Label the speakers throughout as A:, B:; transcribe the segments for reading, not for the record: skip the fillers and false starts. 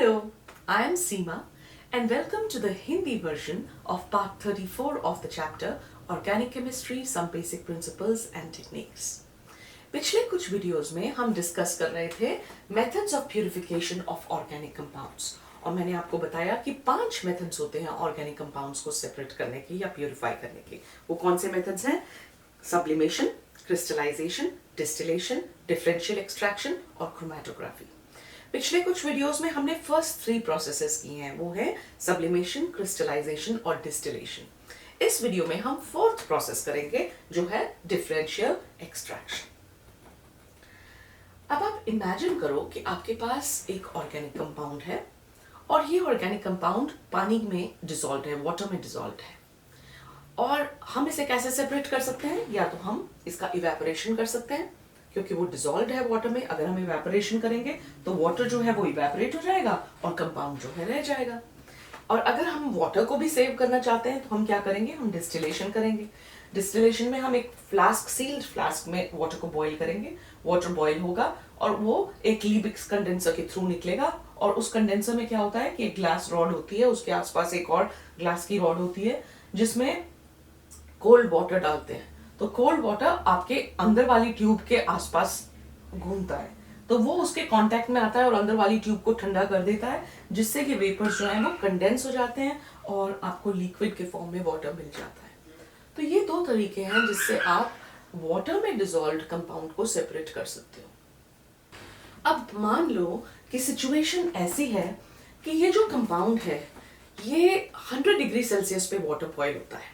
A: Hello, I am Seema and welcome to the Hindi version of part 34 of the chapter Organic Chemistry, Some Basic Principles and Techniques. पिछले कुछ videos में हम discuss कर रहे थे methods of purification of organic compounds और मैंने आपको बताया कि 5 मेथड्स होते हैं ऑर्गेनिक कंपाउंड्स को सेपरेट करने के या प्यूरिफाई करने के। वो कौन से मेथड्स हैं? Sublimation, crystallization, distillation, differential extraction और क्रोमेटोग्राफी। पिछले कुछ वीडियोस में हमने फर्स्ट 3 प्रोसेसेस किए हैं, वो है सब्लिमेशन, क्रिस्टलाइजेशन और डिस्टिलेशन। इस वीडियो में हम 4th प्रोसेस करेंगे जो है डिफरेंशियल एक्सट्रैक्शन। अब आप इमेजिन करो कि आपके पास एक ऑर्गेनिक कंपाउंड है और ये ऑर्गेनिक कंपाउंड पानी में डिसॉल्व है, वाटर में डिसॉल्व है। और हम इसे कैसे सेपरेट कर सकते हैं? या तो हम इसका इवेपोरेशन कर सकते हैं क्योंकि वो डिसॉल्व है वाटर में। अगर हम इवेपोरेशन करेंगे तो वाटर जो है वो इवेपोरेट हो जाएगा और कंपाउंड जो है रह जाएगा। और अगर हम वाटर को भी सेव करना चाहते हैं तो हम क्या करेंगे? हम डिस्टिलेशन करेंगे। डिस्टिलेशन में हम एक फ्लास्क, सील्ड फ्लास्क में वाटर को बॉईल करेंगे। वाटर बॉईल होगा और वो एक लीबिक्स कंडेंसर के थ्रू निकलेगा और उस कंडेंसर में क्या होता है कि एक ग्लास रॉड होती है, उसके आसपास एक और ग्लास की रॉड होती है जिसमें कोल्ड वाटर डालते हैं। तो कोल्ड वाटर आपके अंदर वाली ट्यूब के आसपास घूमता है तो वो उसके कांटेक्ट में आता है और अंदर वाली ट्यूब को ठंडा कर देता है जिससे कि वेपर्स जो है वो कंडेंस हो जाते हैं और आपको लिक्विड के फॉर्म में वाटर मिल जाता है। तो ये 2 तरीके हैं जिससे आप वाटर में डिसॉल्व्ड कंपाउंड को सेपरेट कर सकते हो। अब मान लो कि सिचुएशन ऐसी है कि ये जो कंपाउंड है ये 100 डिग्री सेल्सियस पे वाटर बॉयल होता है।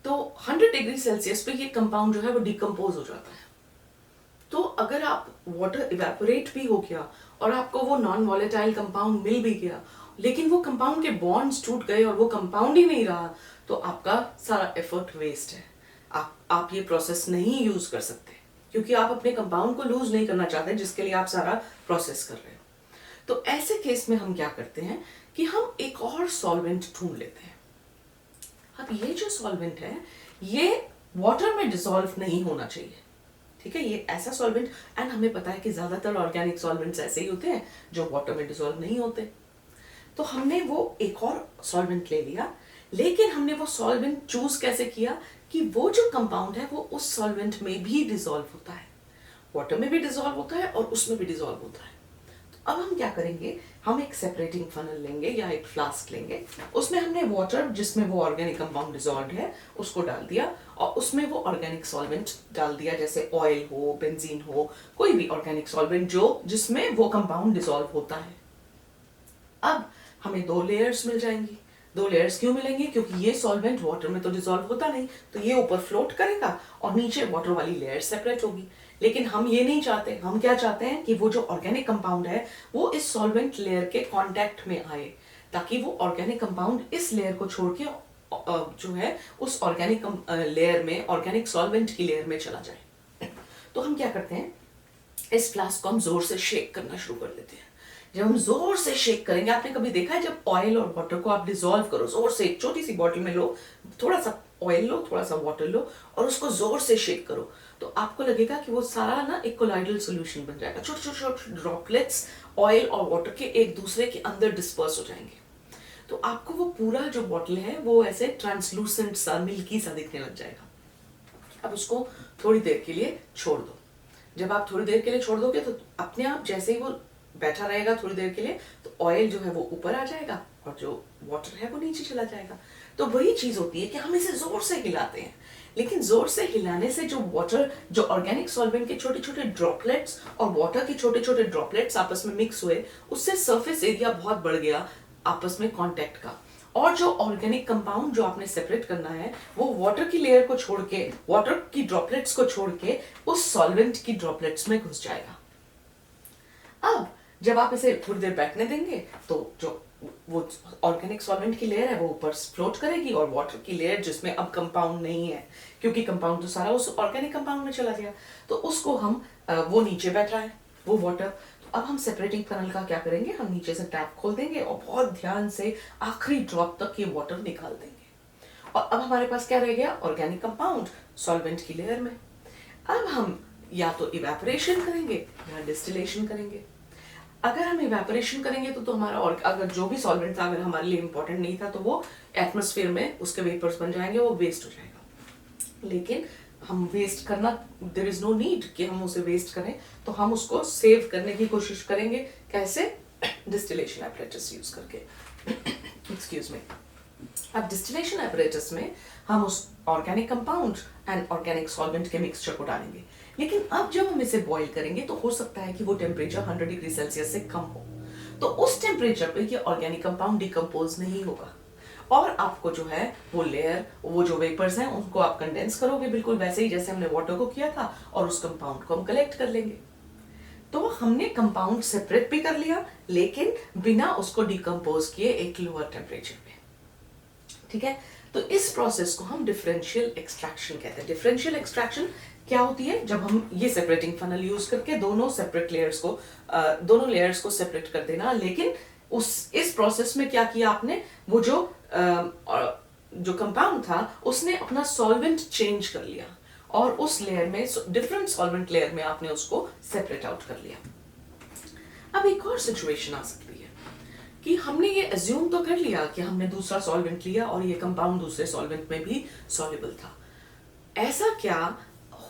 A: तो 100 डिग्री सेल्सियस पे ये कंपाउंड जो है वो डिकम्पोज हो जाता है। तो अगर आप वाटर इवेपोरेट भी हो गया और आपको वो नॉन वॉलेटाइल कंपाउंड मिल भी गया लेकिन वो कंपाउंड के बॉन्ड्स टूट गए और वो कंपाउंड ही नहीं रहा तो आपका सारा एफर्ट वेस्ट है। आप ये प्रोसेस नहीं यूज कर सकते क्योंकि आप अपने कंपाउंड को लूज नहीं करना चाहते जिसके लिए आप सारा प्रोसेस कर रहे हो। तो ऐसे केस में हम क्या करते हैं कि हम एक और सॉल्वेंट ढूंढ लेते हैं। अब ये जो सॉल्वेंट है ये वाटर में डिसॉल्व नहीं होना चाहिए, ठीक है? ये ऐसा सॉल्वेंट, एंड हमें पता है कि ज्यादातर ऑर्गेनिक सॉल्वेंट्स ऐसे ही होते हैं जो वाटर में डिसॉल्व नहीं होते। तो हमने वो एक और सॉल्वेंट ले लिया, लेकिन हमने वो सॉल्वेंट चूज कैसे किया कि वो जो कंपाउंड है वो उस सॉल्वेंट में भी डिसॉल्व होता है, वाटर में भी डिसॉल्व होता है और उसमें भी डिसॉल्व होता है। तो अब हम क्या करेंगे, हम एक सेपरेटिंग फनल लेंगे या एक फ्लास्क लेंगे, उसमें हमने वाटर जिसमें वो ऑर्गेनिक कंपाउंड डिसॉल्व है उसको डाल दिया और उसमें वो ऑर्गेनिक सॉल्वेंट डाल दिया, जैसे ऑयल हो, बेंजीन हो, कोई भी ऑर्गेनिक सॉल्वेंट जो जिसमें वो कंपाउंड डिसॉल्व होता है। अब हमें 2 लेयर्स मिल जाएंगी। 2 लेयर्स क्यों मिलेंगी? क्योंकि ये सॉल्वेंट वाटर में तो डिसॉल्व होता नहीं, तो ये ऊपर फ्लोट करेगा और नीचे वाटर वाली लेयर सेपरेट होगी। लेकिन हम ये नहीं चाहते। हम क्या चाहते हैं कि वो जो ऑर्गेनिक कंपाउंड है वो इस सॉल्वेंट लेयर के कांटेक्ट में आए ताकि वो ऑर्गेनिक कंपाउंड इस लेयर को छोड़ के जो है उस ऑर्गेनिक लेयर में, ऑर्गेनिक सॉल्वेंट की लेयर में चला जाए। तो हम क्या करते हैं, इस फ्लास्क को हम जोर से शेक करना शुरू कर देते हैं। जब हम जोर से शेक करेंगे, आपने कभी देखा है जब ऑयल और वाटर को आप डिसॉल्व करो जोर से, एक छोटी सी बॉटल में लो, थोड़ा सा ऑयल लो, थोड़ा सा वाटर लो और उसको जोर से शेक करो तो आपको लगेगा कि वो सारा ना एक कोलाइडल सॉल्यूशन बन जाएगा। छोटे छोटे छोटे ड्रॉपलेट्स ऑयल और वाटर के एक दूसरे के अंदर डिस्पर्स हो जाएंगे। तो आपको वो पूरा जो बॉटल है वो ऐसे ट्रांसलूसेंट सा, मिल्की सा दिखने लग जाएगा। अब उसको थोड़ी देर के लिए छोड़ दो। जब आप थोड़ी देर के लिए छोड़ दोगे तो अपने आप जैसे ही वो बैठा रहेगा थोड़ी देर के लिए तो ऑयल जो है वो ऊपर आ जाएगा और जो वाटर है वो नीचे चला जाएगा। तो वही चीज होती है कि हम इसे जोर से हिलाते हैं, लेकिन जोर से हिलाने से जो वाटर, जो ऑर्गेनिक सॉल्वेंट के छोटे छोटे ड्रॉपलेट्स और वाटर के छोटे छोटे ड्रॉपलेट्स आपस में मिक्स हुए, उससे सरफेस एरिया बहुत बढ़ गया आपस में कांटेक्ट का। और जो ऑर्गेनिक कंपाउंड जो आपने सेपरेट करना है वो वाटर की लेयर को छोड़ के, वाटर की ड्रॉपलेट्स को छोड़ के उस सॉल्वेंट की ड्रॉपलेट्स में घुस जाएगा। अब जब आप इसे थोड़ी देर बैठने देंगे तो जो वो ऑर्गेनिक सॉल्वेंट की लेयर है वो ऊपर फ्लोट करेगी और वाटर की लेयर जिसमें अब कंपाउंड नहीं है क्योंकि कंपाउंड तो सारा उस ऑर्गेनिक कंपाउंड में चला गया, तो उसको हम वो नीचे बैठ रहा है वो वाटर। तो अब हम सेपरेटिंग फनल का क्या करेंगे, हम नीचे से टैप खोल देंगे और बहुत ध्यान से आखिरी ड्रॉप तक ये वाटर निकाल देंगे और अब हमारे पास क्या रह गया, ऑर्गेनिक कंपाउंड सॉल्वेंट की लेयर में। अब हम या तो इवेपोरेशन करेंगे या डिस्टिलेशन करेंगे। अगर हम इवेपोरेशन करेंगे तो हमारा, और अगर जो भी सॉल्वेंट था अगर हमारे लिए इंपॉर्टेंट नहीं था तो वो एटमॉस्फेयर में उसके वेपर्स बन जाएंगे, वो वेस्ट हो जाएगा। लेकिन हम वेस्ट करना, देयर इज नो नीड कि हम उसे वेस्ट करें, तो हम उसको सेव करने की कोशिश करेंगे। कैसे? डिस्टिलेशन एपरेटस यूज करके। Excuse me. अब डिस्टिलेशन एपरेटस में हम उस organic compound and organic solvent के मिक्सचर को डालेंगे। लेकिन अब जब हम इसे बॉईल करेंगे तो हो सकता है कि वो टेम्परेचर 100 डिग्री सेल्सियस से कम हो, तो उस टेम्परेचर पे ये ऑर्गेनिक कंपाउंड डिकम्पोज नहीं होगा, और आपको जो है वो लेयर, वो जो वेपर्स हैं उनको आप कंडेंस करोगे, बिल्कुल वैसे ही जैसे हमने वाटर को किया था, और उस कंपाउंड को हम कलेक्ट कर लेंगे। तो हमने कंपाउंड सेपरेट भी कर लिया, लेकिन बिना उसको डिकम्पोज किए एक लोअर टेम्परेचर पे। ठीक है, तो इस प्रोसेस को हम डिफरेंशियल एक्सट्रैक्शन कहते हैं। डिफरेंशियल एक्सट्रैक्शन क्या होती है? जब हम ये सेपरेटिंग फनल यूज करके दोनों सेपरेट लेयर्स को, दोनों लेयर्स को सेपरेट कर देना। लेकिन इस प्रोसेस में क्या किया आपने? वो जो कंपाउंड था उसने अपना सॉल्वेंट चेंज कर लिया, और उस लेयर में, डिफरेंट सॉल्वेंट लेयर में आपने उसको सेपरेट आउट कर लिया। अब एक और सिचुएशन आ सकती है कि हमने ये अज्यूम तो कर लिया कि हमने दूसरा सॉल्वेंट लिया और ये कंपाउंड दूसरे सॉल्वेंट में भी सॉल्युबल था। ऐसा क्या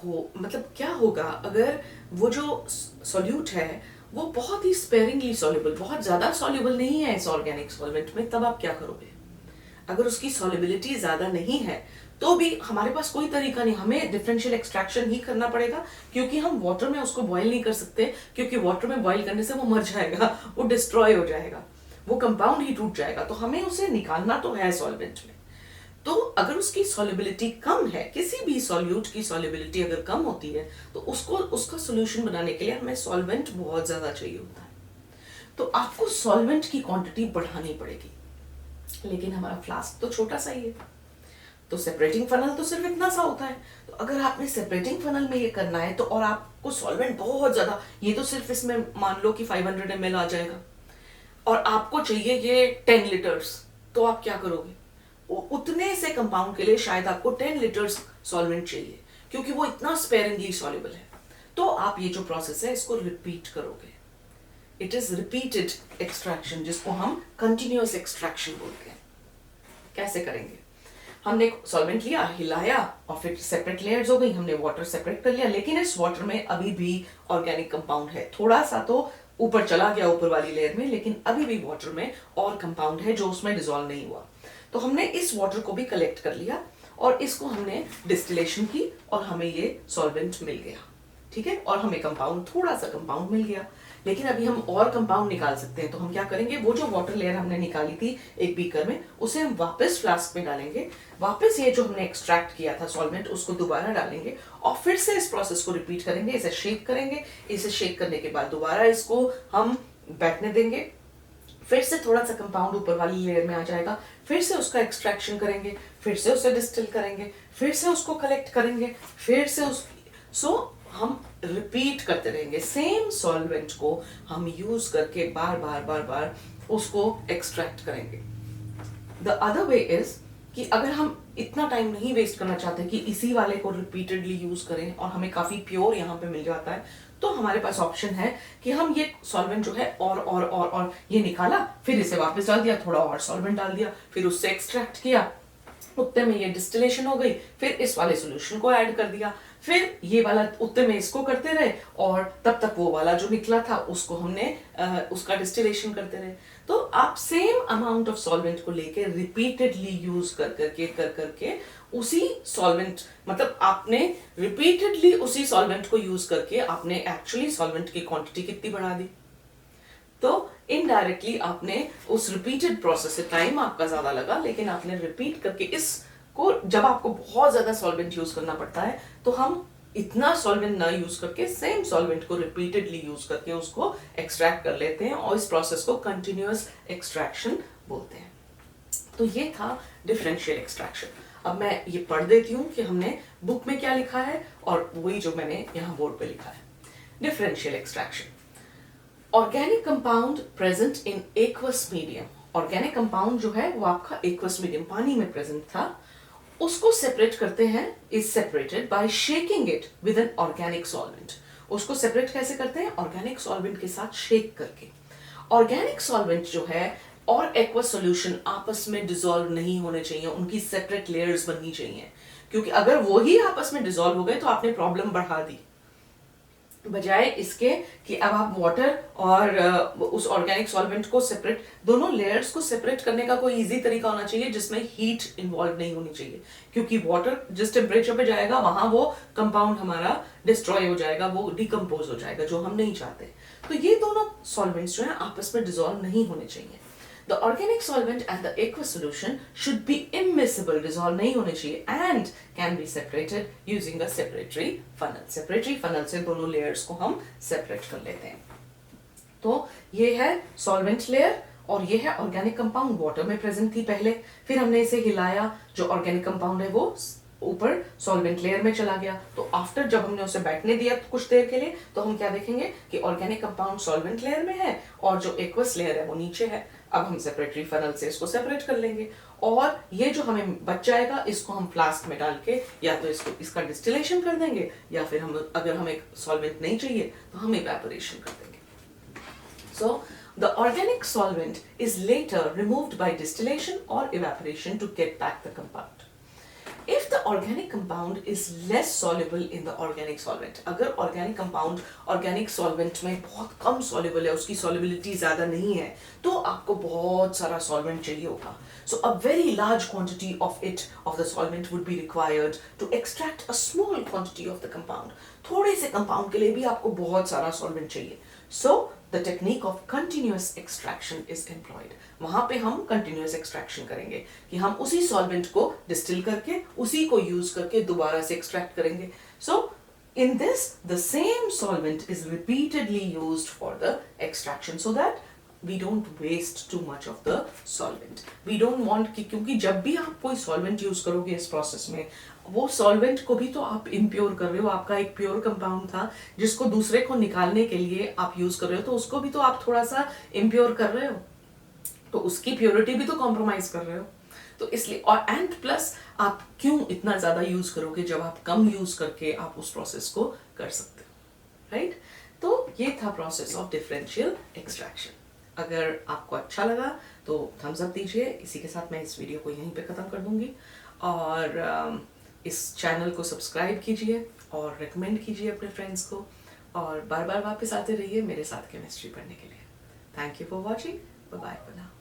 A: मतलब क्या होगा अगर वो जो सॉल्यूट है वो बहुत ही स्पेरिंगली सॉल्युबल, बहुत ज्यादा सॉल्युबल नहीं है इस ऑर्गेनिक सॉल्वेंट में, तब आप क्या करोगे? अगर उसकी सॉल्युबिलिटी ज्यादा नहीं है तो भी हमारे पास कोई तरीका नहीं, हमें डिफरेंशियल एक्सट्रैक्शन ही करना पड़ेगा, क्योंकि हम वाटर में उसको बॉईल नहीं कर सकते, क्योंकि वाटर में बॉईल करने से वो मर जाएगा, वो डिस्ट्रॉय हो जाएगा, वो कंपाउंड ही टूट जाएगा। तो हमें उसे निकालना तो है सॉल्वेंट में। तो अगर उसकी सॉल्युबिलिटी कम है, किसी भी सॉल्यूट की सॉल्युबिलिटी अगर कम होती है, तो उसका सॉल्यूशन बनाने के लिए हमें सॉल्वेंट बहुत ज्यादा चाहिए होता है। तो आपको सॉल्वेंट की क्वांटिटी बढ़ानी पड़ेगी, लेकिन हमारा फ्लास्क तो छोटा सा ही है, तो सेपरेटिंग फनल तो सिर्फ इतना सा होता है। तो अगर आपने सेपरेटिंग फनल में ये करना है तो, और आपको सॉल्वेंट बहुत ज्यादा, ये तो सिर्फ इसमें मान लो कि 500 ml आ जाएगा, और आपको चाहिए ये 10 लीटर्स, तो आप क्या करोगे? उतने से कंपाउंड के लिए शायद आपको 10 लीटर्स सॉल्वेंट चाहिए, क्योंकि वो इतना स्पेरिंगली सॉल्युबल है। तो आप ये जो प्रोसेस है इसको रिपीट करोगे। इट इज रिपीटेड एक्सट्रैक्शन, जिसको हम कंटिन्यूअस एक्सट्रैक्शन बोलते हैं। कैसे करेंगे? हमने सॉल्वेंट लिया, हिलाया, और फिर सेपरेट लेयर्स हो गई, हमने वाटर सेपरेट कर लिया, लेकिन इस वाटर में अभी भी ऑर्गेनिक कंपाउंड है, थोड़ा सा तो ऊपर चला गया ऊपर वाली लेयर में, लेकिन अभी भी वाटर में और कंपाउंड है जो उसमें डिसॉल्व नहीं हुआ। तो हमने इस वाटर को भी कलेक्ट कर लिया और इसको हमने डिस्टिलेशन की, और हमें ये सॉल्वेंट मिल गया। ठीक है, और हमें कंपाउंड, थोड़ा सा कंपाउंड मिल गया, लेकिन अभी हम और कंपाउंड निकाल सकते हैं। तो हम क्या करेंगे? वो जो वाटर लेयर हमने निकाली थी एक बीकर में, उसे हम वापस फ्लास्क में डालेंगे, वापस ये जो हमने एक्सट्रैक्ट किया था सॉल्वेंट उसको दोबारा डालेंगे, और फिर से इस प्रोसेस को रिपीट करेंगे। इसे शेक करेंगे, इसे शेक करने के बाद दोबारा इसको हम बैठने देंगे, फिर से थोड़ा सा कंपाउंड ऊपर वाली लेयर में आ जाएगा, फिर से उसका एक्सट्रैक्शन करेंगे, फिर से उसे डिस्टिल करेंगे, फिर से उसको कलेक्ट करेंगे, फिर से हम रिपीट करते रहेंगे। सेम सॉल्वेंट को हम यूज करके बार बार बार बार उसको एक्सट्रैक्ट करेंगे। द अदर वे इज कि अगर हम इतना टाइम नहीं वेस्ट करना चाहते कि इसी वाले को रिपीटेडली यूज करें और हमें काफी प्योर यहाँ पे मिल जाता है, तो हमारे पास ऑप्शन है कि हम ये सॉल्वेंट जो है और ये निकाला, फिर इसे वापस डाल दिया, थोड़ा और सॉल्वेंट डाल दिया, फिर उससे एक्सट्रैक्ट किया, उतने में ये डिस्टिलेशन हो गई, फिर इस वाले सॉल्यूशन को ऐड कर दिया, फिर ये वाला उतने में इसको करते रहे, और तब तक वो वाला जो निकला था उसको हमने उसका डिस्टिलेशन करते रहे। तो आप सेम अमाउंट ऑफ सॉल्वेंट को लेके रिपीटेडली यूज कर करके उसी सॉल्वेंट, मतलब आपने रिपीटेडली उसी सॉल्वेंट को यूज करके आपने एक्चुअली सॉल्वेंट की क्वांटिटी कितनी बढ़ा दी। तो इनडायरेक्टली आपने उस रिपीटेड प्रोसेस से, टाइम आपका ज्यादा लगा, लेकिन आपने रिपीट करके इसको, जब आपको बहुत ज्यादा सॉल्वेंट यूज करना पड़ता है तो हम इतना सॉल्वेंट ना यूज करके सेम सॉल्वेंट को रिपीटेडली यूज करके उसको एक्सट्रैक्ट कर लेते हैं, और इस प्रोसेस को कंटिन्यूअस एक्सट्रैक्शन बोलते हैं। तो ये था डिफरेंशियल एक्सट्रैक्शन। अब मैं ये पढ़ देती हूँ कि हमने बुक में क्या लिखा है और वही जो मैंने यहाँ बोर्ड पे लिखा है। Differential extraction, organic compound present in aqueous medium. Organic compound जो है वो आपका एक्वस मीडियम, पानी में प्रेजेंट था, उसको सेपरेट करते हैं, is separated by shaking it with an organic solvent. उसको सेपरेट कैसे करते हैं? ऑर्गेनिक सॉल्वेंट के साथ शेक करके। ऑर्गेनिक सॉल्वेंट जो है और एक्वस सॉल्यूशन आपस में डिसॉल्व नहीं होने चाहिए, उनकी सेपरेट लेयर्स बननी चाहिए, क्योंकि अगर वो ही आपस में डिसॉल्व हो गए तो आपने प्रॉब्लम बढ़ा दी, बजाय इसके कि अब आप वाटर और उस ऑर्गेनिक सॉल्वेंट को सेपरेट, दोनों लेयर्स को सेपरेट करने का कोई इजी तरीका होना चाहिए जिसमें हीट इन्वॉल्व नहीं होनी चाहिए, क्योंकि वाटर जिस टेम्परेचर पे जाएगा वहां वो कंपाउंड हमारा डिस्ट्रॉय हो जाएगा, वो डिकम्पोज हो जाएगा, जो हम नहीं चाहते। तो ये दोनों सॉल्वेंट्स जो है आपस में डिसॉल्व नहीं होने चाहिए। The organic solvent and the aqueous solution should be immiscible, dissolve नहीं होने चाहिए, and can be separated using a separatory funnel. Separatory funnel से दोनों layers को हम separate कर लेते हैं। तो ये है solvent layer और ये है organic compound, water में present थी पहले, फिर हमने इसे हिलाया, जो organic compound है वो ऊपर सॉल्वेंट लेयर में चला गया। तो आफ्टर जब हमने उसे बैठने दिया कुछ देर के लिए, तो हम क्या देखेंगे कि ऑर्गेनिक कंपाउंड सॉल्वेंट लेयर में है और जो एक्वस लेयर है वो नीचे है। अब हम सेपरेटरी फनल से इसको सेपरेट कर लेंगे और ये जो हमें बच जाएगा इसको हम फ्लास्क में डाल के या तो इसका डिस्टिलेशन कर देंगे, या फिर हम अगर हमें सॉल्वेंट नहीं चाहिए तो हम इवेपोरेशन कर देंगे। So the organic solvent is later removed by distillation or evaporation to get back the compound. If the organic compound is less soluble in the organic solvent, अगर organic compound organic solvent में बहुत कम soluble है, उसकी solubility ज़्यादा नहीं है, तो आपको बहुत सारा solvent चाहिए होगा। So a very large quantity of the solvent would be required to extract a small quantity of the compound. थोड़े से compound के लिए भी आपको बहुत सारा solvent चाहिए। So the technique of continuous extraction is employed. वहां पे हम continuous extraction करेंगे कि हम उसी solvent को distill करके उसी को use करके दोबारा से extract करेंगे। So in this the same solvent is repeatedly used for the extraction so that we don't waste too much of the solvent. We don't want कि क्योंकि जब भी आप कोई solvent use करोगे इस process में, वो सॉल्वेंट को भी तो आप इम्प्योर कर रहे हो, आपका एक प्योर कंपाउंड था जिसको दूसरे को निकालने के लिए आप यूज कर रहे हो, तो उसको भी तो आप थोड़ा सा इम्प्योर कर रहे हो, तो उसकी प्योरिटी भी तो कॉम्प्रोमाइज कर रहे हो। तो इसलिए और एंड प्लस आप क्यों इतना ज्यादा यूज करोगे जब आप कम यूज करके आप उस प्रोसेस को कर सकते हो, राइट? तो ये था प्रोसेस ऑफ डिफरेंशियल एक्सट्रैक्शन। अगर आपको अच्छा लगा तो थम्स अप दीजिए। इसी के साथ मैं इस वीडियो को यहीं पे खत्म कर दूंगी और इस चैनल को सब्सक्राइब कीजिए और रेकमेंड कीजिए अपने फ्रेंड्स को, और बार बार वापस आते रहिए मेरे साथ केमिस्ट्री पढ़ने के लिए। Thank you for watching, bye bye for now.